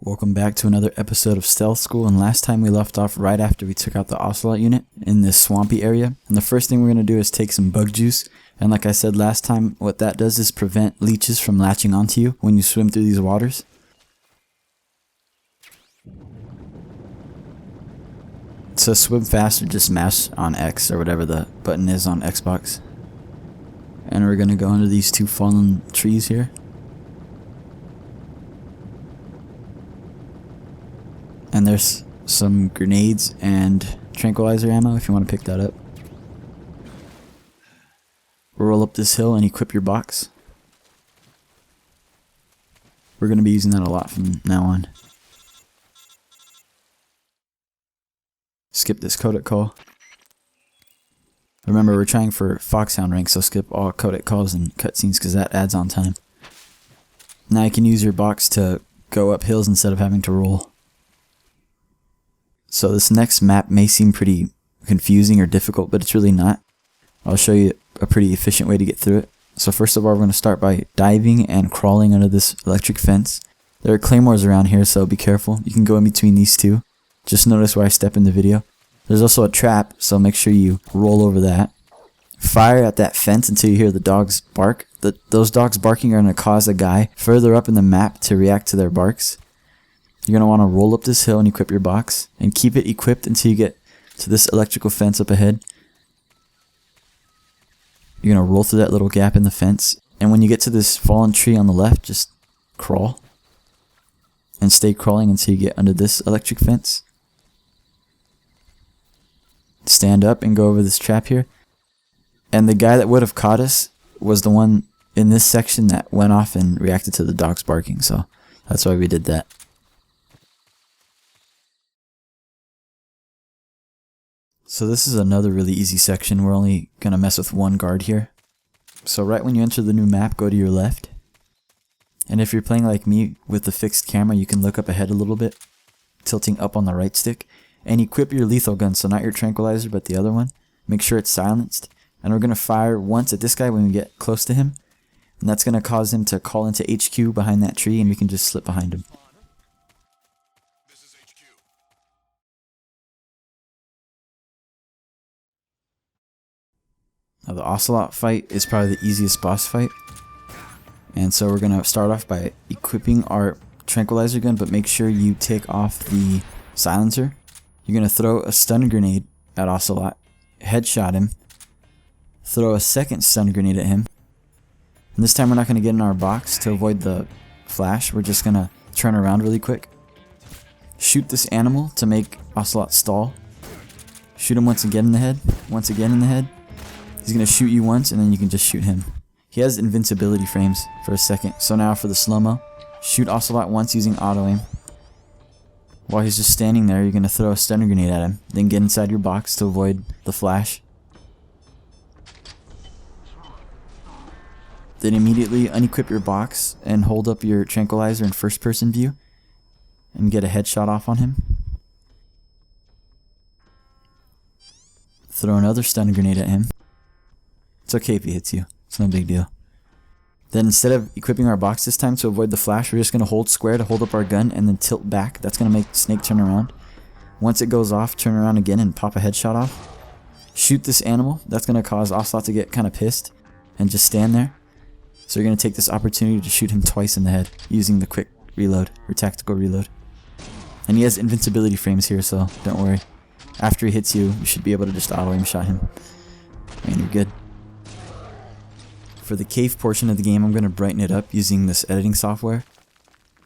Welcome back to another episode of Stealth School, and last time we left off right after we took out the Ocelot unit in this swampy area. And the first thing we're going to do is take some bug juice, and like I said last time, what that does is prevent leeches from latching onto you when you swim through these waters. So swim faster, just smash on X or whatever the button is on Xbox. And we're going to go under these two fallen trees here. And there's some grenades and tranquilizer ammo if you want to pick that up. Roll up this hill and equip your box. We're going to be using that a lot from now on. Skip this codec call. Remember, we're trying for Foxhound rank, so skip all codec calls and cutscenes because that adds on time. Now you can use your box to go up hills instead of having to roll. So this next map may seem pretty confusing or difficult, but it's really not. I'll show you a pretty efficient way to get through it. So first of all, we're going to start by diving and crawling under this electric fence. There are claymores around here, so be careful. You can go in between these two. Just notice where I step in the video. There's also a trap, so make sure you roll over that. Fire at that fence until you hear the dogs bark. Those dogs barking are going to cause a guy further up in the map to react to their barks. You're going to want to roll up this hill and equip your box, and keep it equipped until you get to this electrical fence up ahead. You're going to roll through that little gap in the fence, and when you get to this fallen tree on the left, just crawl. And stay crawling until you get under this electric fence. Stand up and go over this trap here. And the guy that would have caught us was the one in this section that went off and reacted to the dogs barking, so that's why we did that. So this is another really easy section. We're only going to mess with one guard here. So right when you enter the new map, go to your left. And if you're playing like me with the fixed camera, you can look up ahead a little bit, tilting up on the right stick. And equip your lethal gun, so not your tranquilizer, but the other one. Make sure it's silenced. And we're going to fire once at this guy when we get close to him. And that's going to cause him to call into HQ behind that tree, and we can just slip behind him. Now the Ocelot fight is probably the easiest boss fight. And so we're going to start off by equipping our tranquilizer gun, but make sure you take off the silencer. You're going to throw a stun grenade at Ocelot, headshot him, throw a second stun grenade at him. And this time we're not going to get in our box to avoid the flash. We're just going to turn around really quick. Shoot this animal to make Ocelot stall. Shoot him once again in the head, once again in the head. He's going to shoot you once, and then you can just shoot him. He has invincibility frames for a second. So now for the slow-mo. Shoot Ocelot once using auto-aim. While he's just standing there, you're going to throw a stun grenade at him. Then get inside your box to avoid the flash. Then immediately unequip your box and hold up your tranquilizer in first-person view. And get a headshot off on him. Throw another stun grenade at him. It's okay if he hits you. It's no big deal. Then instead of equipping our box this time to avoid the flash, we're just going to hold square to hold up our gun and then tilt back. That's going to make Snake turn around. Once it goes off, turn around again and pop a headshot off. Shoot this animal. That's going to cause Ocelot to get kind of pissed and just stand there. So you're going to take this opportunity to shoot him twice in the head using the quick reload or tactical reload. And he has invincibility frames here, so don't worry. After he hits you, you should be able to just auto-aim shot him. And you're good. For the cave portion of the game, I'm going to brighten it up using this editing software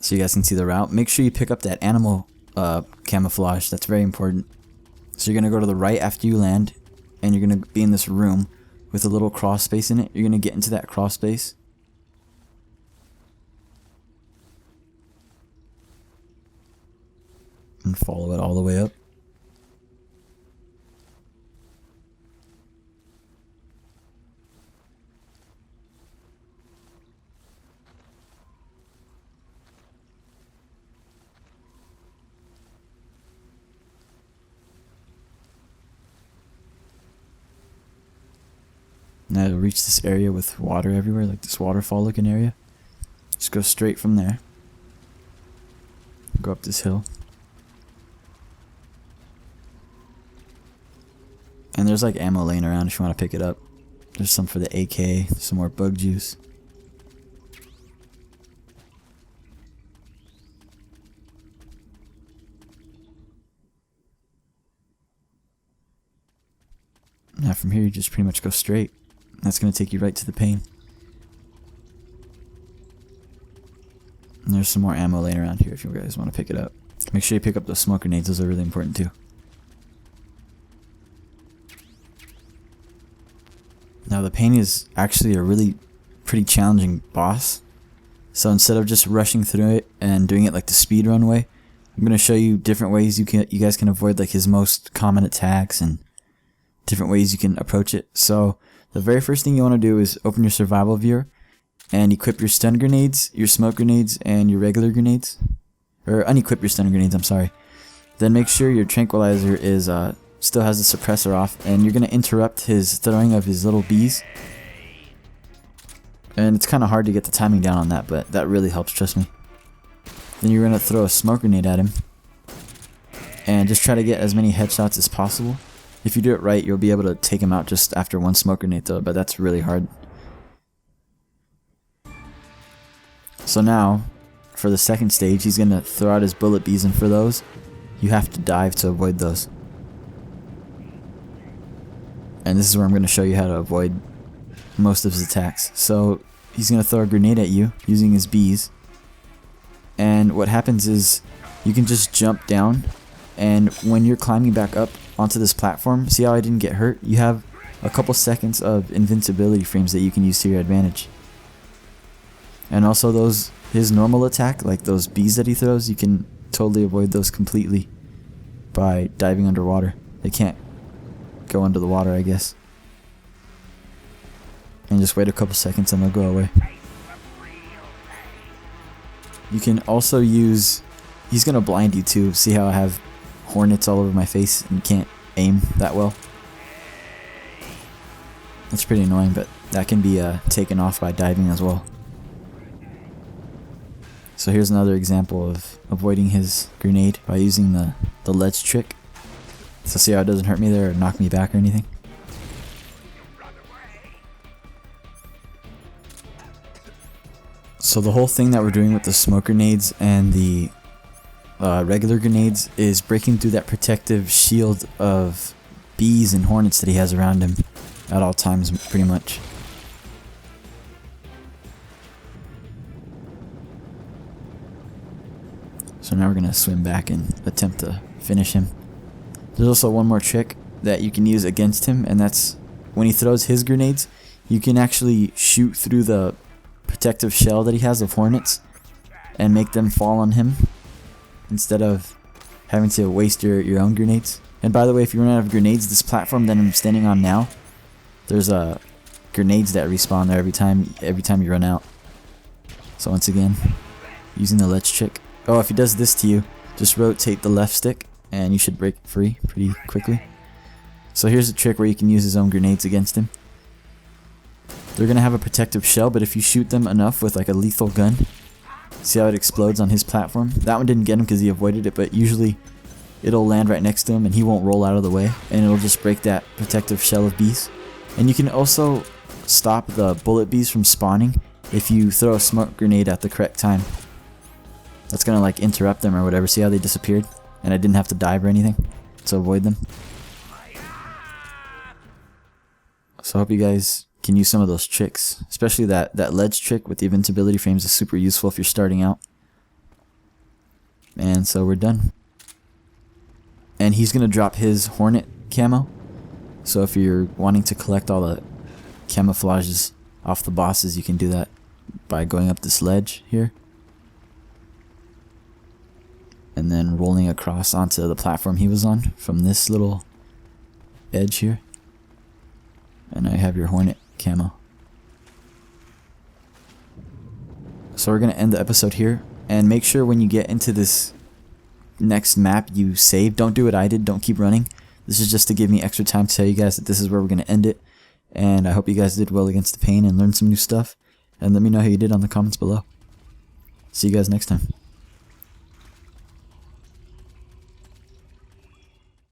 so you guys can see the route. Make sure you pick up that animal camouflage. That's very important. So you're going to go to the right after you land, and you're going to be in this room with a little crawl space in it. You're going to get into that crawl space. And follow it all the way up. Now to reach this area with water everywhere, like this waterfall looking area. Just go straight from there. go up this hill. And there's like ammo laying around if you want to pick it up. There's some for the AK, some more bug juice. Now from here you just pretty much go straight. That's going to take you right to the pane. And there's some more ammo laying around here if you guys want to pick it up. Make sure you pick up those smoke grenades, those are really important too. Now the pane is actually a really pretty challenging boss. So instead of just rushing through it and doing it like the speedrun way, I'm going to show you different ways you guys can avoid like his most common attacks and different ways you can approach it. So the very first thing you want to do is open your survival viewer and equip your stun grenades, your smoke grenades, and your regular grenades. Or unequip your stun grenades, I'm sorry. Then make sure your tranquilizer is still has the suppressor off, and you're going to interrupt his throwing of his little bees. And it's kind of hard to get the timing down on that, but that really helps, trust me. Then you're going to throw a smoke grenade at him. And just try to get as many headshots as possible. If you do it right, you'll be able to take him out just after one smoke grenade throw, but that's really hard. So now, for the second stage, he's going to throw out his bullet bees, and for those, you have to dive to avoid those. And this is where I'm going to show you how to avoid most of his attacks. So he's going to throw a grenade at you using his bees. And what happens is you can just jump down, and when you're climbing back up onto this platform, see how I didn't get hurt? You have a couple seconds of invincibility frames that you can use to your advantage. And also his normal attack, like those bees that he throws, you can totally avoid those completely by diving underwater. They can't go under the water, I guess. And just wait a couple seconds and they'll go away. You can also use... He's going to blind you too. See how I have hornets all over my face and can't aim that well? That's pretty annoying, but that can be taken off by diving as well. So here's another example of avoiding his grenade by using the ledge trick. So see how it doesn't hurt me there or knock me back or anything? So the whole thing that we're doing with the smoke grenades and the regular grenades is breaking through that protective shield of bees and hornets that he has around him at all times, pretty much. So now we're going to swim back and attempt to finish him. There's also one more trick that you can use against him, and that's when he throws his grenades, you can actually shoot through the protective shell that he has of hornets and make them fall on him instead of having to waste your own grenades. And by the way, if you run out of grenades, this platform that I'm standing on now, there's grenades that respawn there every time you run out. So once again, using the ledge trick. Oh, if he does this to you, just rotate the left stick and you should break free pretty quickly. So here's a trick where you can use his own grenades against him. They're going to have a protective shell, but if you shoot them enough with like a lethal gun, see how it explodes on his platform? That one didn't get him because he avoided it, but usually it'll land right next to him and he won't roll out of the way, and it'll just break that protective shell of bees. And you can also stop the bullet bees from spawning if you throw a smoke grenade at the correct time. That's going to like interrupt them or whatever. See how they disappeared? And I didn't have to dive or anything to avoid them. So I hope you guys can use some of those tricks. Especially that ledge trick with the invincibility frames is super useful if you're starting out. And so we're done. And he's going to drop his hornet camo. So if you're wanting to collect all the camouflages off the bosses, you can do that by going up this ledge here. And then rolling across onto the platform he was on from this little edge here. And now you have your hornet camo. So we're going to end the episode here. And make sure when you get into this next map you save. Don't do what I did. Don't keep running. This is just to give me extra time to tell you guys that this is where we're going to end it. And I hope you guys did well against the pain and learned some new stuff. And let me know how you did on the comments below. See you guys next time.